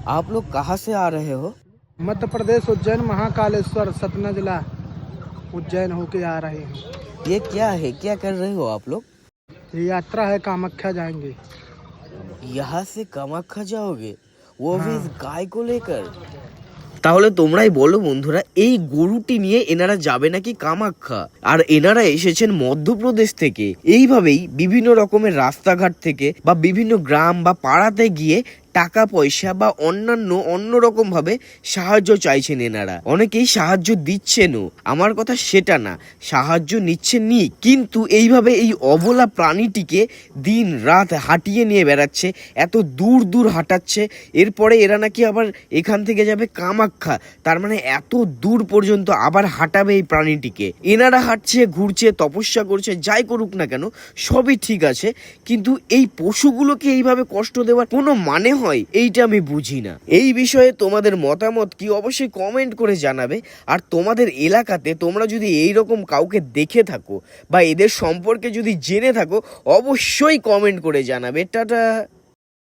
आप लोग कहाँ से आ रहे हो? मध्य प्रदेश उज्जैन महाकालेश्वर सतना जिला उज्जैन होके आ रहे हैं। ये क्या है, क्या कर रहे हो आप लोग? ये यात्रा है, कामाख्या जाएंगे। यहाँ से कामाख्या जाओगे, वो भी इस हाँ। গাই को लेकर? তাহলে তোমরাই বলো বন্ধুরা, এই গরুটি নিয়ে এনারা যাবে নাকি কামাখ্যা? আর এনারা এসেছেন মধ্যপ্রদেশ থেকে। এইভাবেই বিভিন্ন রকমের রাস্তাঘাট থেকে বা বিভিন্ন গ্রাম বা পাড়াতে গিয়ে টাকা পয়সা বা অন্য রকম ভাবে সাহায্য চাইছেন এনারা। অনেকেই সাহায্য দিচ্ছেনও, আমার কথা সেটা না, সাহায্য নিচ্ছেন নি, কিন্তু এইভাবে এই অবলা প্রাণীটিকে দিন রাত হাঁটিয়ে নিয়ে বেড়াচ্ছে, এত দূর দূর হাঁটাচ্ছে। এরপরে এরা নাকি আবার এখান থেকে যাবে কামাখ্যা, তার মানে এত দূর পর্যন্ত আবার হাঁটাবে এই প্রাণীটিকে। এনারা হাঁটছে, ঘুরছে, তপস্যা করছে, যাই করুক না কেন সবই ঠিক আছে, কিন্তু এই পশুগুলোকে এইভাবে কষ্ট দেওয়ার কোনো মানে হয়? এইটা আমি বুঝি না। এই বিষয়ে তোমাদের মতামত কি অবশ্যই কমেন্ট করে জানাবে। আর তোমাদের এলাকাতে তোমরা যদি এই রকম কাউকে দেখে থাকো বা এদের সম্পর্কে যদি জেনে থাকো অবশ্যই কমেন্ট করে জানাবে। টাটা।